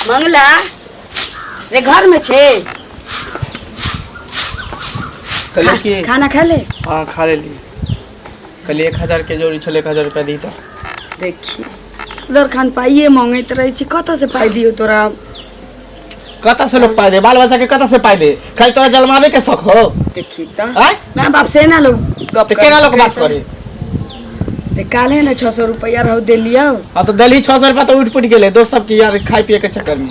मंगला रे घर में छे खाना खा ले। हाँ खा ले ली। कल 1000 के जोड़ी छले 1000 रुपया दी था। देखिए उधर खान पाइए मांगत रही छी कत से पाई दियो तोरा। कत से लोग पाई दे बाल बच्चा के कत से पाई दे खाली तोरा जलमावे के शौक हो। देखी त मैं बाप से ना लोग गप केना लोग बात करे। ते काले ना 600 रुपया रहो दे लिया। हां तो दिल्ली 600 रुपया तो उठ पुट गेले दोस्त सब की यार खाई पिए के चक्कर में।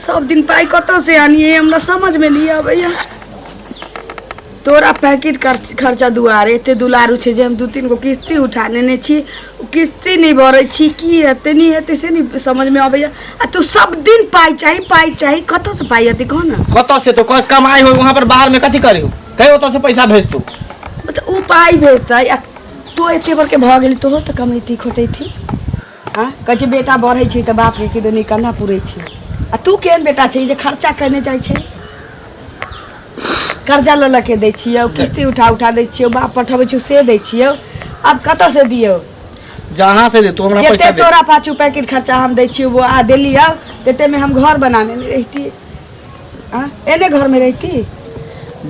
सब दिन पाई कत से आनी हमरा समझ में लिया भैया। तोरा पैकेट खर्चा दुआरे एते दुलारू छे जे हम 2-3 गो किस्ती उठाने ने छी किस्ती नहीं भरे छी की हेते नहीं हेते से नहीं समझ में आबैया। आ तू सब दिन पाई चाहिए कत से पाई आती कौन कत से तो कमाई हो वहां पर बाहर में कथि करियो कहीं ओत से पैसा भेज तू मतलब ऊ पाई भेजता या तो एते बर के भ गेली तो कमैती खोटै थी। हां कछ बेटा बढ़ै छी त बाप रे किदो निकलना पुरै छी। आ तू केहन बेटा छै जे खर्चा करने जाय छै कर्जा ल के दै छियो किस्ती उठा दै छियो बाप पठबै छियो से दै छियो। अब कत से दियो जहां से दे तू हमरा पैसा दे। तोरा 5 पैकेट खर्चा हम दै छियो वो आ देली अब तेते में हम घर बनाने नहीं रहती। हां एने घर में रहती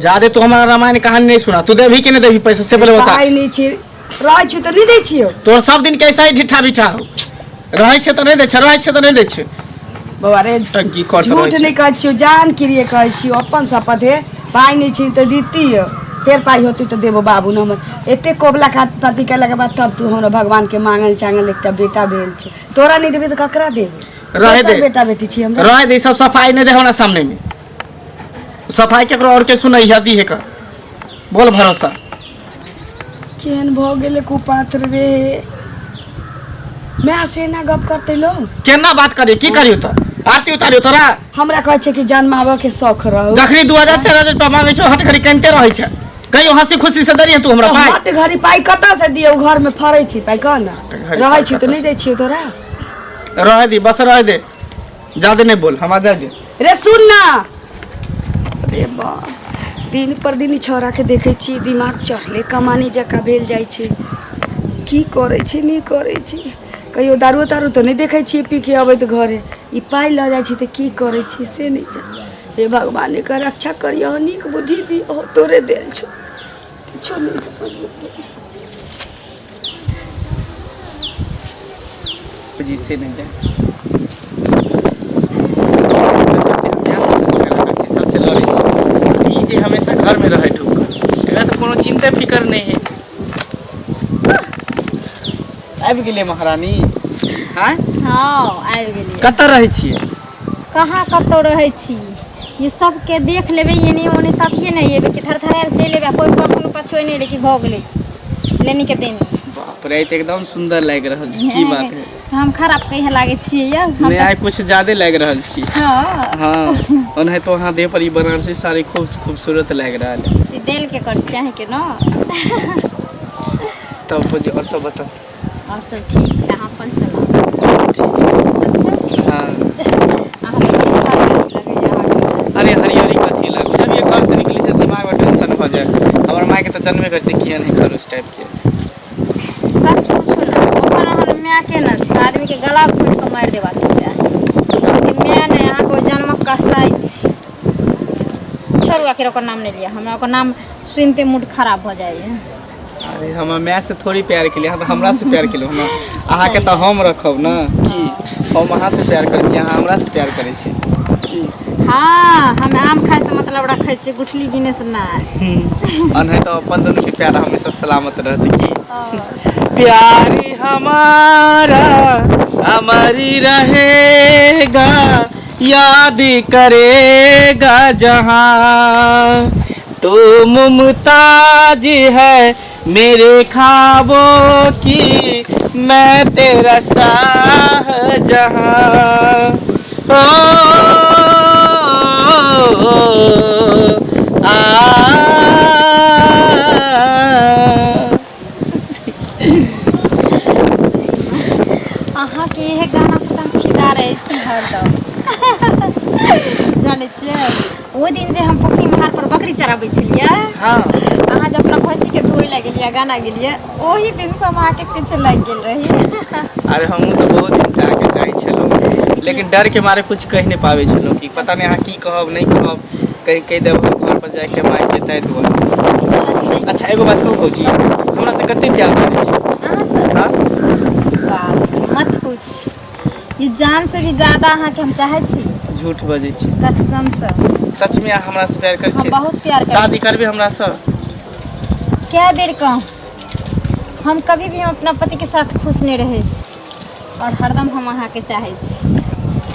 जादे तो हमारा रामायण कहानी नहीं सुना। तू देभी कि नहीं देभी पैसा से पहले बता। पाई नहीं छी रहै छी त नहीं दै छियो। तो सब दिन कैसा ही ढिठा बिठा हो रहै छै त नहीं दै छै रहै छै त नहीं दै छै। बाबा रे टंकी कट झूठ नहीं कहै छियो जान किरिए कहै छियो अपन शपथ है। पाई नहीं छी तो दीती फिर पाई होती तो देबो बाबू न एते कोबला पाती कैला के बाद तब तू हमरा भगवान के मांगल चांगल एकटा बेटा भेल छै। तोरा नहीं देबे तो ककरा देबे रहे दे बेटा बेटी छी हमरा रहे दे सब सफाई नहीं दे हमरा सामने में सफाई केकरो और के सुनई हदी है का बोल भरोसा केहन भ गेले कुपात्र रे। मैं से ना गप करते लो केना बात करे की करियो त आरती उतारियो तोरा हमरा कहै छै कि जन्मावा के शौक रहो। जखनी 2000 रुपया मांगे छ हट घड़ी कनते रहै छै कहियो हंसी खुशी से दरिए तू हमरा पाई हट घड़ी पाई कत से दियो घर में फरै छी पाई कन रहै छी तो नहीं दै छियो तोरा। रह दे बस रह दे ज्यादा नहीं बोल हम आ जा दे रे सुन ना अरे बा दिन पर दिन छोरा के देखे छी दिमाग चढ़ले कमानी जका भेल जाय छै की करे छी नहीं करे छी कहियो दारू तारू तो नहीं देखे छी पी के अबैत घरे ई पाई ल जाय छी त की करे छी से नहीं जान। हे भगवान के रक्षा करियो नीक बुद्धि दी ओ तोरे देल छो किछो नहीं जी से नहीं जाए सब चला ले छी ई जे हमेशा घर में रहे ठोकर एकरा तो कोनो चिंता फिकर नहीं है। आबि गेले महारानी। हां हां आबि गेलिए। कत रहै छी कहाँ कतौ रहै छी ये सब के देख लेबे ये नहीं ओने तकिए नहीं एबे कि थरथरायल से लेबे कोई कखनो पछोय नहीं रे कि भ गेले लेनी के दिन। बाप रे ते एकदम सुंदर लाग रहल छी की बात है। हम खराब कहे लागे छी या नहीं आइ कुछ ज्यादा लाग रहल छी। हां हां ओने तो वहां देह पर ई बनारसी साड़ी खूब खूबसूरत लाग रहल है। ये दिल के कर चाहे के न तब बुझ और सब बता और सब ठीक छै अपन सुनाओ। हां अरे हरियाली कथी लाग जब ये घर से निकली से दिमाग में टेंशन हो जाए। हमर माय के तो जन्मे कर छै किया नहीं कर उस टाइप के सच पूछो ना ओकर हर मैं के ना आदमी के गला घोट के मार देबा के चाहे कि मैं ने यहाँ को जन्म कसाई छी छोड़वा के ओकर नाम नहीं लिया हमरा ओकर नाम सुनते मूड खराब हो जाए। अरे हम मैं से थोड़ी प्यार के लिए हम हमरा से प्यार के लिए हम अहाँ के तो हम रखब ना कि हम अहाँ से प्यार करे छी अहाँ हमरा से प्यार करे छी। हां हम आम खाए से मतलब रखे छी गुठली गिने से ना अनहे तो अपन दोनों के प्यार हमेशा सलामत रहते की प्यारी हमारा हमारी रहेगा याद करेगा जहां तो मुमताज है मेरे ख्वाबों की मैं तेरा शाहजहां ओ अहाँ के यह गाना पता खिदा रहे छी हरदम जाने छियै ओ दिन जे हम पोखरी महार पर बकरी चराबै छलियै। हां अहाँ जब गेलिए गाना गेलिए ओही दिन से हम आके पीछे लग गेल रही। अरे हम तो बहुत दिन से आके चाहे छलहुँ, लेकिन डर के मारे कुछ कह नहीं पावे छलहुँ कि पता नहीं अहाँ की कहब नहीं कहब, कहीं कह देब हम घर पर जाके मारि देतै दुआरे। अच्छा एगो बात कहू भौजी, हमरा से कते प्यार करै छी? अहाँ से हाँ बाप मत पूछ, ये जान से भी ज्यादा अहाँ के हम चाहे छी। झूठ बजै छी? कसम से। सच में अहाँ हमरा से प्यार करै हम छी? बहुत प्यार करै शादी करबे हमरा से? क्या बेर कहूँ, हम कभी भी हम अपना पति के साथ खुश नहीं रहे छी और हरदम हम अहाँ के चाहे छी।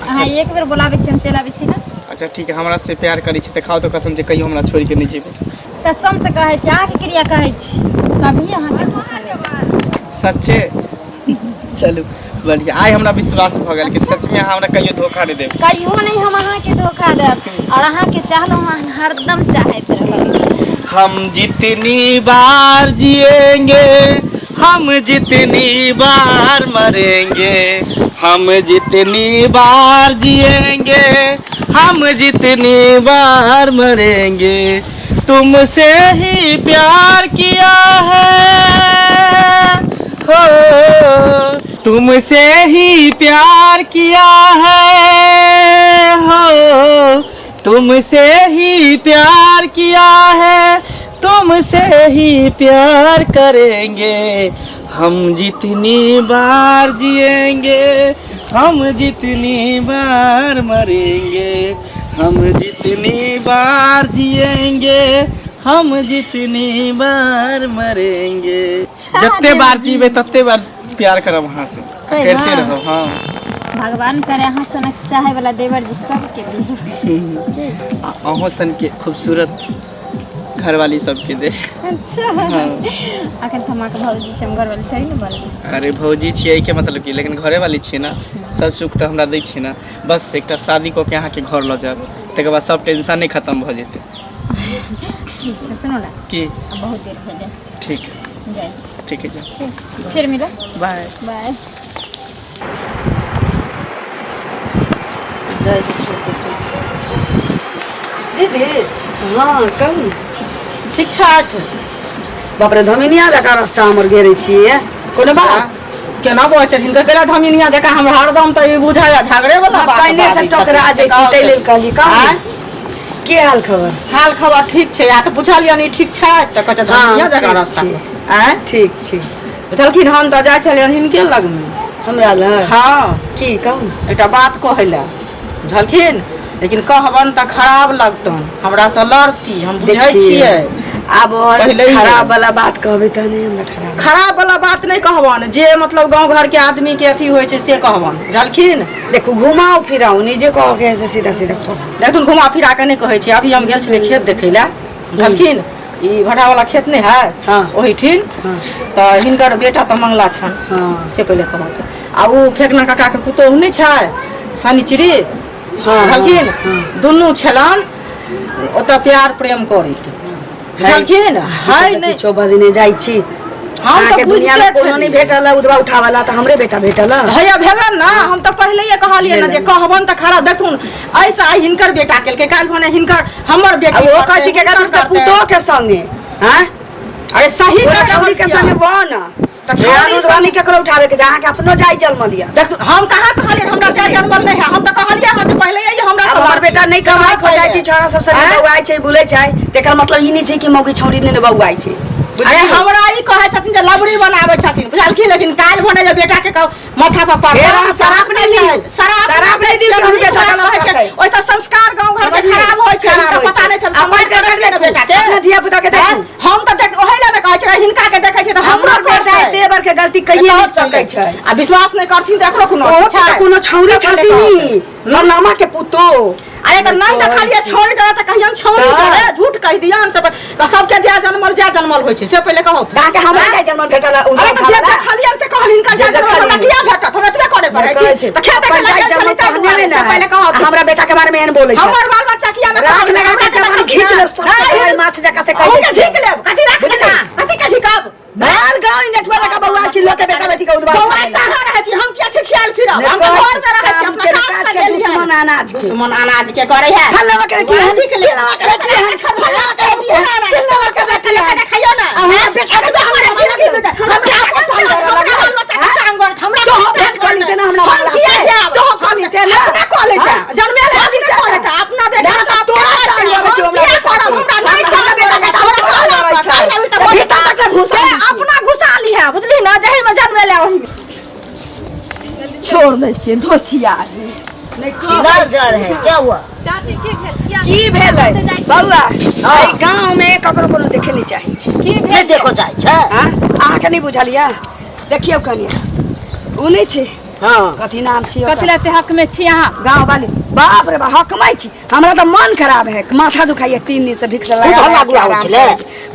अहाँ एक बेर बुलावे छी हम चलि आबै छी ना। अच्छा ठीक है, हमरा से प्यार करै छी तऽ खाओ तो कसम जे कहियो हमरा छोड़ के नहीं जेबै। कसम से कहै छी, अहाँ के क्रिया कहै छी, कभी अहाँ के धोखा नहीं देब। सच्चे? चलू बढ़िया, आइ हमरा विश्वास भऽ गेल कि सच में अहाँ हमरा कहियो धोखा नहीं देब। कहियो नहीं हम अहाँ के धोखा देब और अहाँ के चाहलो हम हरदम चाहत रहब। हम जितनी बार जिएंगे, हम जितनी बार मरेंगे, हम जितनी बार जिएंगे, हम जितनी बार मरेंगे, तुमसे ही प्यार किया है हो, तुमसे ही प्यार किया है हो, तुमसे ही प्यार किया है, तुमसे ही प्यार करेंगे, हम जितनी बार जिएंगे, हम जितनी बार मरेंगे, हम जितनी बार जिएंगे, हम जितनी बार मरेंगे। जितने बार जीवे तत्ते बार प्यार करब अहाँ से, करते रहो। हाँ भगवान करे अहाँ सन चाहे वाला देवर जी सबके दी। अहों सन के खूबसूरत घरवाली सबके दे। अच्छा अखन हम के भौजी से हम घरवाली थोड़ी ना बोल। अरे भौजी छियै के मतलब की, लेकिन घरे वाली छियै ना, सब सुख तो हमरा दै छियै ना। बस एकटा शादी कऽ के अहाँ के घर लऽ जाब, तकर बाद सब टेंशन नहीं खत्म भऽ जेतै। ठीक है सुनो ना की अब बहुत देर हो जाए। ठीक है, जाए ठीक है जा, फिर मिलो। Bye bye. दीदी हाँ कहू ठीक ठाक। बाप रे धमिनिया जका रास्ता हमर गेरै छियै कोनो बात केना बोल छथिन तऽ केना धमिनिया जकाँ हम हरदम तऽ ई बुझाया झगड़े वाला बात कइने से टकरा जैती तै लेल कहली का की हाल खबर? हाल खबर ठीक छै, आ तऽ पुछलियन ई ठीक छै तऽ कहै छै धमिनिया जकाँ रास्ता। आँ ठीक छै। पुछलखिन हम तऽ जाइ छलियन हिनके लगमे। हमरा लग हाँ की कहू? एकटा बात कहै लए बुझलखिन, लेकिन कहबन तऽ खराब लगतन, हमरा से लड़ती, हम बुझै छियै। आब पहिले ही खराब वाला बात कहबै त नहीं हमरा खराब खराब वाला बात नहीं कहबन, जे मतलब गांव घर के आदमी के अथी होइ छै से कहबन बुझलखिन। देखो घुमाओ फिराओ निजे कह के ऐसे सीधा सीधा कहो। देखुन घुमा फिरा के नहीं कहै छै। अभी हम गेल छलियै खेत देखै लए बुझलखिन, ई भटा वाला खेत नहीं है हाँ ओही ठिन, हाँ तऽ हिनकर बेटा तऽ मंगला छन हाँ से पहिले कहत। आ उ फेकना काका के पुतोह नहीं छै शनिचरी हाँ बुझलखिन, हाँ दुनू छलन ओतऽ प्यार प्रेम करैत बुझलखिन। है नहीं किछो बजने जाइ छी हम के तऽ दुनिया बुझते में कोनो नहीं भेटल उदवा उठावाला त हमरे बेटा भेटल। भैया भेलन ना, हम तऽ पहिलेये कहलियै ना जे कहबन तऽ खरा। देखुन ऐसा हिनकर बेटा केलकै, काल्हि भने हिनकर हमर बेटी वो कहै छी के पुतो के संगे हैं अरे सही पूरा छौरी के संगे बन तऽ छौरी छौरी उदवानी केकरो उठावे के जहां के अपनो जाय जन्म दिया। देख हम कहाँ कहलियै हमरा जाय जन्मल नहीं है, हम तऽ कहलियै हम जे पहिलेये जे हमरा अब हमर बेटा नहीं कमाई खो जाइ छी, छोरा सब संगे बौआइ छै बुलै छै, तेकर मतलब ई नहीं छै कि मौगी छौरी ने बौआइ छै। अरे हमरा ई कहै छथिन जे लबड़ी बनाबै छथिन बुझलखिन, लेकिन काल्हि भने जे बेटा के माथा पर पड़ शराब नहीं दी, शराब नहीं दी ओइसा संस्कार गांव घर के खराब होइ छै, पता नहीं चल समझ के रख ले बेटा के अपना धिया पुता के देखू। हम तऽ ओहे ले कहै छै हिनका के देखै छै तऽ हमरा बेटा देवर के गलती कहिए नहीं सकै छै। आ विश्वास नहीं करथिन तऽ एकरो कोनो ओ त कोनो छौरी छथिन ननमा के पुतो। अरे तऽ नहीं देखलिए छोड़ दे तऽ कहियन छोड़ करे, झूठ कह दियन सब सबके जे जन्मल होइ छै से पहिले कहौ गा के हमरा जाय जन्म भेटल। अरे तऽ जे देखलियन से कहलिन का जे जन्मल हमरा किया भेटत, हम एतबे करे पड़ै छै तऽ खेत के जाय जन्म कहने से पहिले कहौ हमरा बेटा के बारे में एहन बोलै छै। हमर बाल बच्चा किया में राख लगा के जवान खींच ले सब माछ जका से कहि के झीक ले कथि राख ले कथि के झीकब बाहर गांव नेटवा लगा बउआ छी लोग के बेटा बेटी के उदवा बउआ कहां रहै छी, हम किया छी छियाल फिरब, हम घर में रहै छी, हम काज के दुश्मन अनाज के दुश्मन अनाज के करे है। फलवा के बेटी है, चिल्लावा के बेटी है, फलवा के बेटी है, चिल्लावा के बेटी है, देखियो ना हां बेटा के तोड़ दै छियै धोचिया नहीं किधर जा रहे हैं, क्या हुआ? की भेलै बौआ एहि गांव में ककरो कोनो देखे नहीं चाहे छी की नहीं भेल देखो जाए छै। हां अहाँके नहीं बुझलिया देखियो कनिया उ नहीं छै हाँ कथी नाम छी कथी लेते हक में छी अहाँ गांव वाली बाप रे बाप हकमाई छी हमरा तो मन खराब है माथा दुखाइए 3 दिन से भिक्स लगा हल्ला गुला हो छले।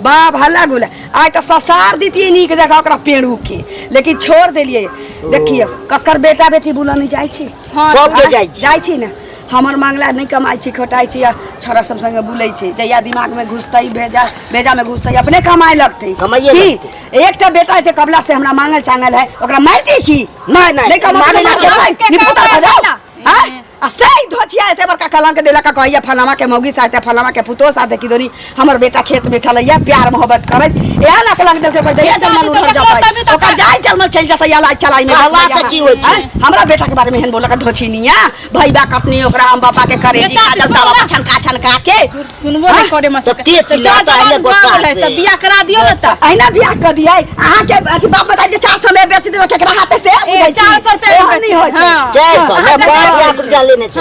बाप हल्ला गुला आइ तो ससार दीती नीक जगह ओकरा पेड़ू के लेकिन छोड़ देलिए देखियो ककर बेटा बेटी बुला नहीं जाय छी सबके जाइ छी। जाय छी ना हमर मांगला नहीं कमाई छी खटाई छी छोरा सब संगे बुलै छी जइया दिमाग में घुसतई भेजा में घुसतई अपने कमाए लगतई कमाइए लगतई। एकटा बेटा ते कबला से हमरा मांगल चांगल है ओकरा मार दी की नहीं कमाने ना के निपुता काम जाओ करला। हां आ सही धोचिया एते बड़का कलंक देला का कहिया फलामा के मौगी साथे फलामा के पुतो साथे की दोनी हमर बेटा खेत में ठलैया प्यार मोहब्बत करे एहा ना कलंक देल के दैया जलमल उठल जाता ओकर जाय जलमल चल जाता या लाई चलाई में कहला से की होय छै? हमरा बेटा के बारे में हेन बोला का धोचिनिया भईबा कटनी ओकरा हम बापा के करे जी काजल तावा छनका के सुनबो नहीं करे मत तो तेज चिल्लाता है ले गोसा से। तो बियाह करा दियो ना त अहिना बियाह कर दिया अहाँ के अथी बाप बताई जे 400 में बेच दियो केकरा हाथे से 400 रुपया एहन नहीं होय छै। 600 मैं 5 लाख रुपया लेने छै।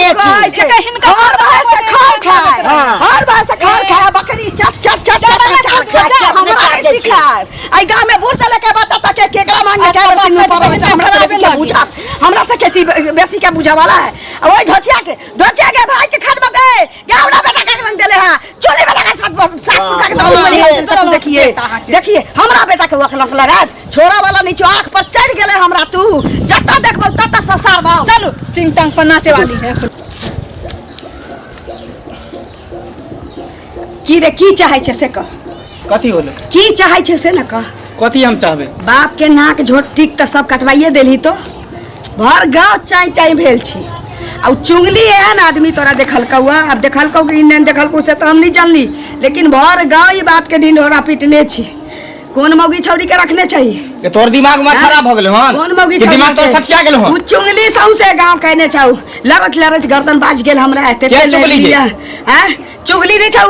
एक ही। हर बार से खाए हाँ। हर बार से खाए बकरी चप हमरा के सिखाए आई गांव में बूढ़ से लेके बता तक के केकरा मांग के सिंह पर हमरा से बेसी के बुझा हमरा से के बेसी के बुझा वाला है ओई धोचिया के भाई के खट बगे गावड़ा बेटा के रंग देले है चोली वाला के साथ के दम देखिए हमरा बेटा के वखलक लगा छोरा वाला नीचे आंख पर चढ़ गेले हमरा तू जत्ता देखबो तत्ता ससार भाव चलो टिंग टंग पर नाचे वाली है की रे की चाहे छे से कह कथी होलो की चाहे छे से न कह कथी हम चाहबे बाप के नाक झोट टिक त सब कटवाइए देली तो भर गांव चाय भेल छी आ चुंगली एहन आदमी तोरा देखल कौआ अब देखल कौ कि नहीं देखल को से तो हम नहीं जानली लेकिन भर गांव ई बात के दिन ढोरा पीटने छी कौन मौगी छौरी के रखने चाहिए के तोर दिमाग में हाँ? खराब हो गेल हन कौन मौगी के दिमाग तो सटिया गेल उ हन चुंगली सौसे गांव कहने छौ लड़त गर्दन बाज गेल हमरा एते के चुगली गे? हैं चुगली नहीं छौ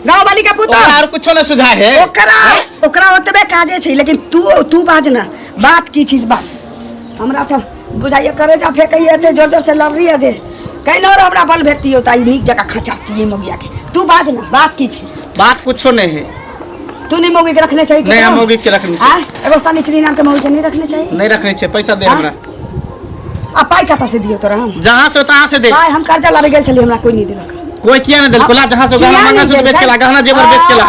गांव वाली का पुत्र और कुछो न सुझा है ओकरा ओतबे काजे छै लेकिन तू बाज ना बात की चीज बात हमरा तो बुझाइए करे जा फेकइए एते जोर जोर से लड़ रही है जे कहीं और हमरा बल भेटती होता है नीक जगह खचाती है मोगिया के तू बाज ना बात की छी बात कुछो नहीं है तू नहीं मोगी के रखने चाहिए नहीं हम मौगी के रखनी छै हां एगो सनिचरी नाम के मोगी के नहीं रखने चाहिए नहीं रखनी छै पैसा दे हाँ? हमरा आ पाई कता से दियो तोरा हम जहां से तहां से दे पाई हम कर्जा लावे गेल छली हमरा कोई नहीं देलक कोई किया न देल कोला जहां से गहना मंगा से बेच के ला गहना जेवर बेच के ला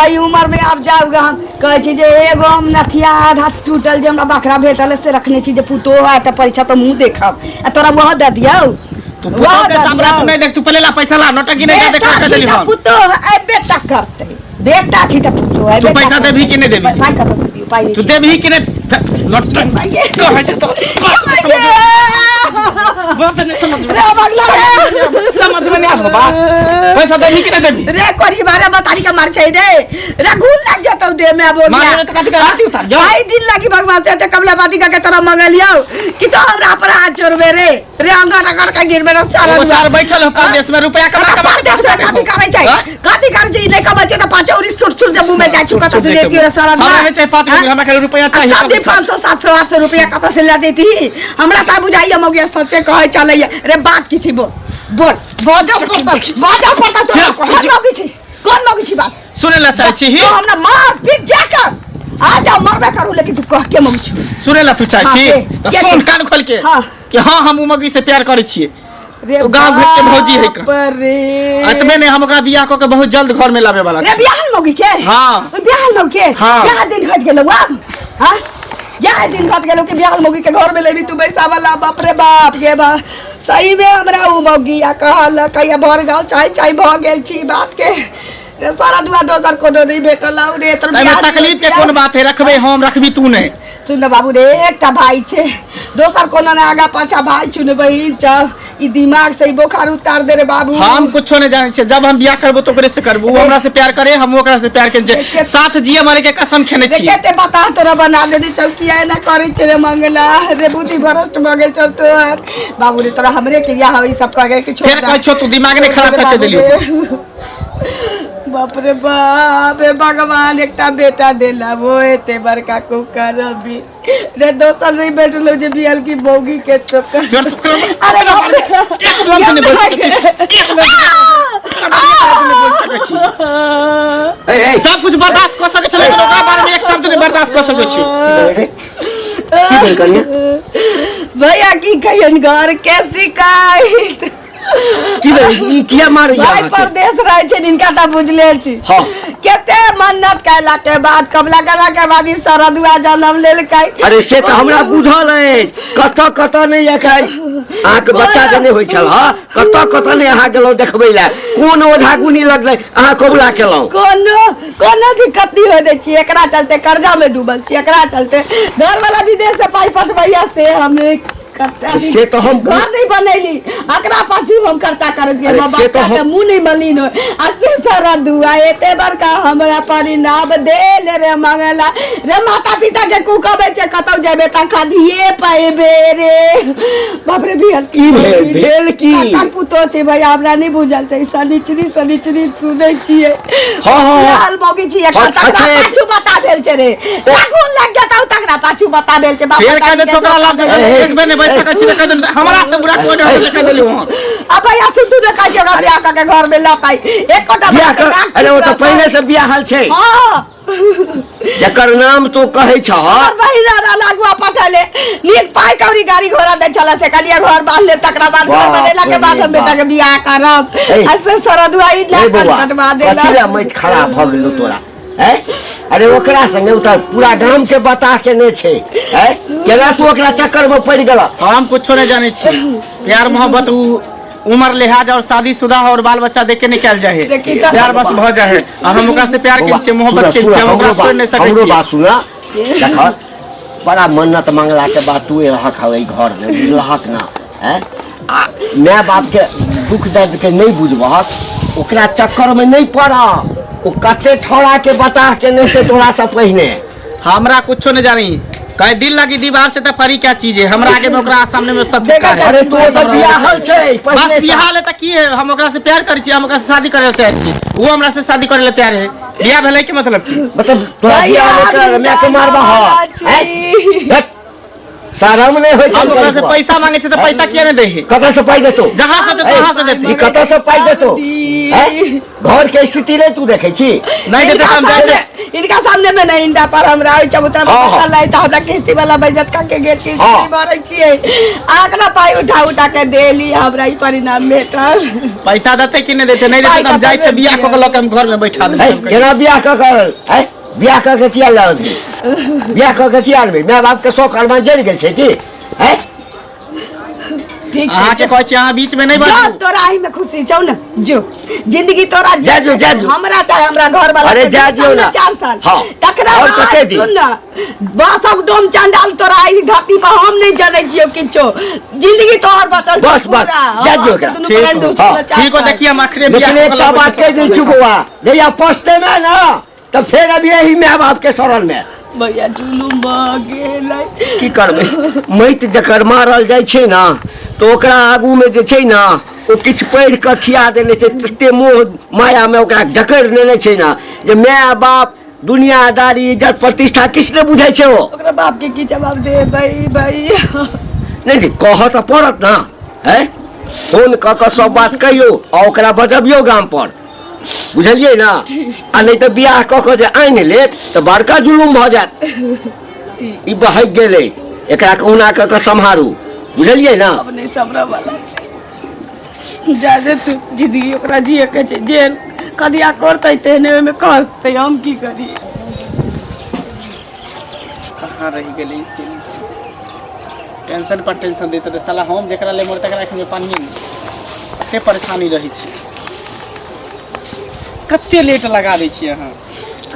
आई उम्र में अब जाऊगा हम कहे छी जे एगो हम नथिया आधा टूटल जे हमरा बकरा भेटल से रखने छी जे पुतो है त परीक्षा तो मुंह देखब आ तोरा वह दे दियो तू पुतो के सामने तू नहीं देख तू पहले ला पैसा ला नोटकी नहीं दे के देली हम पुतो है बेटा करते बेटा छी त पुतो है तू पैसा देबी कि नहीं देबी पाई कता से दियो पाई तू देबी कि नहीं नोटकी कहे छ तो बात नहीं समझ में रे बगला रे समझ में नहीं आ बात पैसा देबी कि नहीं देबी रे कोरी बारे बतारी का मार चाहिए दे रे घून लग जाता दे में बोल मारे तो कथी का उतार जाओ आई दिन लगी भगवान से कमला बाती का के तरह मंगलियो कि तो हमरा पर हाथ जोड़बे रे अंगा रगड़ के गिरबे रे सारा वो सार बैठल है परदेश में रुपया कमा कमा के देश में कथी करे छै कथी करे छै नहीं कमाते तो पांच औरी सुट सुट जब मुंह में जाय छु कत से लेती रे सारा हमरा नहीं चाहिए 5 हमरा के रुपया चाहिए सब 500 700 800 रुपया कत से ले देती हमरा ता बुझाइए मौगिया सत्य कहे चलैया रे बात की छी बोल बाजा पड़ता तो कौन मौगी छी कौन मौगी छी बात सुने ला चाहे छी तो हमरा मार पीट जाकर आ जा मरबे करू लेकिन तू कह के मौगी छी सुने ला तू चाहे हाँ, छी तो के- सुन कान खोल के हाँ। कि हां हम उमगी से प्यार करे छिए रे वो गांव घर के भौजी है का रे अतबे ने हम ओकरा बियाह क के बहुत जल्द घर में लावे वाला रे बियाहन मौगी के हाँ। बियाहन मौगी के हाँ। क्या दिन घट गेलो अब हां या दिन घट गेलो कि बियाहन मौगी के घर में लेबी तू बैसा वाला बाप रे बाप गे बा सही में हमरा उ मौगी या कहल कहिया भर गाँव चाय भ गेल छी बात के रे सारा दुआ दोसर कोनो नहीं भेटल आउ रे तोर एमे तकलीफ के कोन बात है रखबे हम रखबी तू नहीं सुन बाबू रे एकटा भाई छे दोसर कोनो ने आगा पाछा भाई चुन बहिन च ई दिमाग से बुखार उतार दे रे बाबू हम कुछो नहीं जाने छे जब हम बियाह करबो तो ओकरे से करबो वो हमरा से प्यार करे हम ओकरा से प्यार करे साथ जिए मारे के कसम खेने छी केते बता तोरा बना दे दी चौकिया ना करे छे रे मंगला रे बुद्धि भ्रष्ट भ गेल छ तो बाबू रे तोरा हमरे क्रिया हई सब कह के छोड़ फिर कह छो तू दिमाग ने खराब करके देलियो बाप रे बाप रे भगवान एकटा बेटा देला वो एते बड़का कुकर अभी रे दोसर नहीं बैठलो जे बियल की बौगी के चक्कर अरे बाप रे एकदम से नहीं बोल सकै छी सब कुछ बर्दाश्त कर सकै छलै ओकरा बारे में एक शब्द नहीं बर्दाश्त कर सकै छी की भेल कनिया भैया की कहियन घर के शिकायत की भेल ई किया मार भाई परदेश रहे छै इनका त बुझले छी हां केते मेहनत कैला के बाद कबला कला के बाद ई सरदुआ जन्म लेलकै अरे से त हमरा बुझल है कत नहीं एकै आहाँ के बच्चा जे नहीं होय छल ह कत नहीं आहाँ गेलौ देखबै ला कोन ओझा गुनी लगलै आहाँ कबूला केलौ कोनो दिक्कत नहीं होय दे छी एकरा चलते कर्जा में डूबल छी एकरा चलते घर वाला विदेश से पाई पटवैया से हमें से तो हम घर नहीं बनैली अकरा पाछू हम खर्चा कर दिए से तो हम मुंह नहीं मलिन हो अस्सी सारा दुआ एते बड़का हमरा परिणाम दे ले रे मंगला रे माता पिता के कुकबे छे कतौ जेबे त खादिए पाएबे रे बाप रे बिहल की भेल की पुतो छे भाई हमरा नहीं बुझल त सनिचरी सुनै छिए हां हाल मोगी छी एक पाछू बता भेल छे रे लागुन लग जाता तकरा पाछू बता भेल छे बाप फेर कहने छोकरा लाग एक बेर नहीं सकै छी कह दे हमरा से बुरा कोइ नहीं कह देलु हम अब भैया सुतू ने काई जगह बियाह के घर में लकाई एक कोटा बियाह कर अरे वो तो पहले से बियाह हल छै हां जकर नाम तो कहै छ और बहिना रा लागुआ पठाले नीक पाई कौरी गाड़ी घोड़ा दे चला से कलिया घर बांध ले तकरा बाद घर बनेला के बाद हम बेटा के बियाह करब ऐसे सरदुआई ना कटवा देला कथिला मत खराब भ गेलौ तोरा है अरे ओकरा संगे उता पूरा गांव के बता के ने छै है केना तू ओकरा चक्कर में पड़ गेला हम कुछो नहीं जाने छी प्यार मोहब्बत उम्र लिहाज और शादीशुदा और बाल बच्चा देख के निकल जाए प्यार बस भ जाए और हम ओकरा से प्यार के छे मोहब्बत के छे हम ओकरा छोड़ नहीं सकै छी हमरो बात सुना देख बड़ा मन्नत मांगला के बाद तू रह खावे घर में बुझलहक ना है माय बाप के दुख दर्द के नहीं बुझबहक ओकरा चक्कर में नहीं पड़ा ओ कते छोड़ा के बता के नहीं से तोरा से पहले हमरा कुछो नहीं जानी कहे दिल लगी दीवार से त परी क्या चीज है हमरा आगे में ओकरा सामने में सब देखा है अरे तू तो बियाहल छै बस बियाह ले त की है हम ओकरा से प्यार करै छी हम ओकरा से शादी करे ले तैयार छी वो हमरा से शादी करे ले तैयार है बियाह भेलै के मतलब की मतलब तोरा बियाह लेकर मैं के मारबा है साराम नहीं होय हम ओकरा से पैसा मांगे छ त पैसा किया नहीं दे है कतऽ से पाई देतो जहां से देतो वहां से देतो ई कतऽ से पाई देतो घर के स्थिति रे तू देखे छी नहीं देते हम जाए इनका सामने में नहीं इंदा पर हमरा चबूतरा में चल लाई त हमरा किस्ती वाला बजट का के गेट की भरै छिए आकरा पाई उठा के देली हमरा ई परिणाम भेटल पैसा देते कि नहीं देते नहीं देते हम जाए छ बियाह क के हम घर में बैठा दे केना बियाह क कर है बियाह करके किया लाबी बियाह करके किया लाबी माय बाप के 100 कर्मा जल गेल छै की है ठीक अहाँ के कहै छी अहाँ बीच में नहीं बाजू तोरा ही में खुशी छौ न जो जिंदगी तोरा जा जो हमरा चाहे हमरा घर वाला अरे जा दियो ना 4 साल हां तकरा और कते दिन सुन न बसक डोम चंडाल तोरा ई धरती पर हम नहीं जानै छियो किछो जिंदगी तोहर बचल बस जा दियो ठीक हो देखिए हम आखिरी बियाह लेकिन एक बात कह दै छी बउआ जइया पछते में ना तब फिर अभी यही माय बाप के शरण में भैया जुलुम गेलै की करबै मैत जकर मारल जाइ छै ना तो ओकरा आगू में जे छै ना ओ किछ पढ़ के खिया देने छै तते मोह माया में ओकरा जकड़ लेने छै ना जे माय बाप दुनियादारी इज्जत प्रतिष्ठा किछ ने बुझै छै ओकरा बाप के की जवाब दे भाई नहीं कह तो पड़त ना है फोन क के सब बात कहियो आ ओकरा बजबियो गाम पर बुझलिए ना आ नहीं तो बियाह क के जे आइन लेत तो बड़का जुलुम भ जात ई बहक गेलै एकरा कहुना क के सम्हारू बुझलिए ना अपने सबरा वाला जादे तू जिंदगी ओकरा जिए के छै जेल कदिया करतै तेने में कसतै हम की करी कहां रह गेलै टेंशन पर टेंशन देते रे साला हम जेकरा ले मोर तकरा के पानी से परेशानी रही छी कते लेट लगा दै छी अहाँ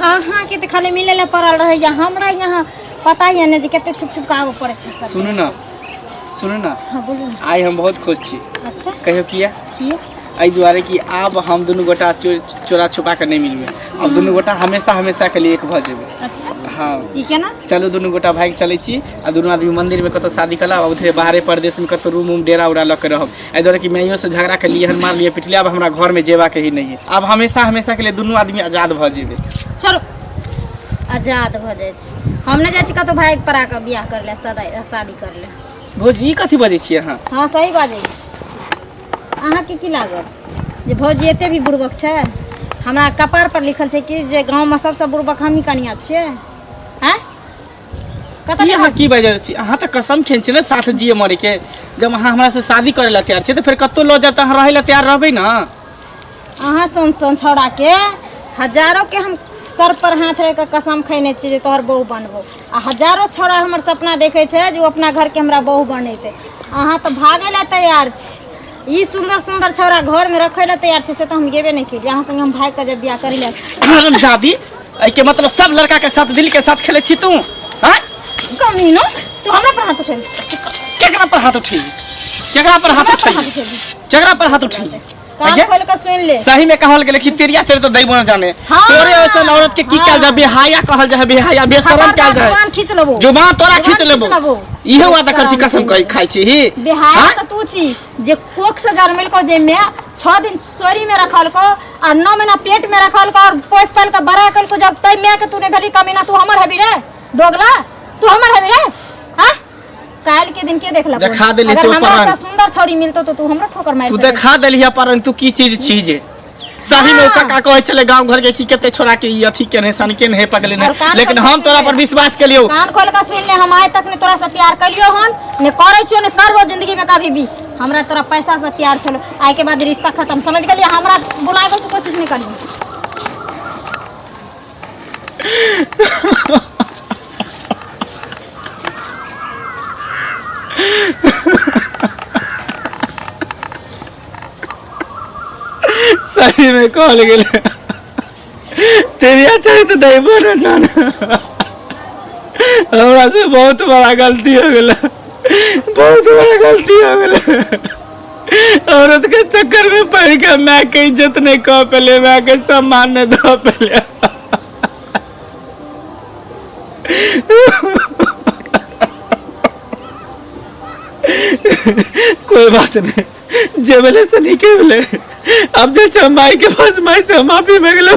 अहाँ के त खाली मिले ले पड़ल रहे जा हमरा यहाँ पता ही नहीं जे कते छुप आवे पड़े छै सुनू ना हां बोलू आई हम बहुत खुश छी अच्छा कहियो किया आई दुआरे कि आब हम दोनों गोटा चोरा छुपा के नहीं मिलबे अब दोनों गोटा हमेशा के लिए एक भ जेबे अच्छा हाँ ठीक है ना। चलो दुनू गोटा भाग चले छी आ दुनू आदमी मंदिर में कतो शादी कला उधरे बाहरे परदेश में कतो रूम डेरा उड़ा लग के रहब। एहि दुआरे कि मैयो से झगड़ा कर लिए हन, मार लिए पिटलिए, अब हमरा घर में जेबा के ही नहीं है। अब हमेशा हमेशा के लिए दुनू आदमी आजाद भ जेबे। चलो आजाद भ जाए छी। हम नहीं जाए छी कतो भाग परा के बियाह कर ले, शादी कर ले। भौजी कथी बजै छी अहाँ? हाँ सही बाजै छी। अहाँके की लागत जे भौजी एते भी बुड़बक छै? हमरा कपार पर लिखल छै कि जे गांव में सबसे बुड़बक हमही कनिया छियै। हैं ई अहाँ की बाजै छी? अहाँ तऽ कसम खेन छी ने साथ जिए मरे के। जब अहाँ हमरा से शादी करे ला तैयार छी तऽ फिर कत्तो ल जाब त अहाँ रहे ला तैयार रहबै ना। अहाँ सन छौड़ा के हजारों के हम सर पर हाथ रख के कसम खैने छी जे तोहर बहू बनबो, आ हजारों छौड़ा हमर सपना देखे छै जे अपना घर के हमरा बहू बनेते। अहाँ तो भागे ला तैयार छी। ई सुंदर सुंदर छौड़ा घर में रखे ला तैयार छै से तो हम गेबे नहीं केलिए। अहाँ संगे हम भाग के जब बियाह करी ले जादी एहि के मतलब सब लड़का के साथ दिल के साथ खेले छी तू? हैं कमीनो तू हमरा पर हाथ उठेली। केकरा पर हाथ उठेली? केकरा पर हाथ उठेली? केकरा पर हाथ उठेली? कान खोल के सुन ले। सही में कहल गेले कि तेरिया चरित्र दैब न जाने। हाँ। तोरे ऐसे औरत के की कहल जाय? बेहाया कहल जाय, बेहाया बेशरम कहल जाय। जुबान खींच लेबो, जुबान तोरा खींच लेबो। इहे वादा कर छी, कसम खाई छी ही। बेहाया त तू छी जे कोख से जन्मल को, जे में 6 दिन सोरी में रखल को और 9 महीना पेट में रखल को और पोस पाल के बड़ा कल को, जब तय में के तूने भली कमीना तू हमर हबी रे दोगला, तू हमर हबी रे। हां काल के दिन के देखला देखा देली अगर तू हमरा पर से सुंदर छौड़ी मिलतो तो तू हमरा ठोकर मार तू देखा देली है, परंतु की चीज छी जे सही में काका कहै छले गांव घर के की कते छोरा के ई अथी केने सन के नहीं पकले ने, लेकिन हम तोरा पर विश्वास के लियो। कान खोल के सुन ले, हम आज तक ने तोरा से प्यार कलियो हन ने करे छियो ने करबो जिंदगी में कभी भी। हमरा तोरा पैसा से प्यार छलो, आइ के बाद रिश्ता खत्म, समझ गेलिए। हमरा बुलाए के कोशिश नहीं करियो। सही में कहल गेले तेरिया चरित्र दैबो न जाने। हमरा से बहुत बड़ा गलती हो गेला, बहुत बड़ा गलती हो गेला। औरत के चक्कर में पड़ के मैं के इज्जत नहीं कह पेले, मैं के सम्मान नहीं दे पेले। कोई बात नहीं, जे बोले से निकले। अब जे माई के पास माई से माफी मांग लो।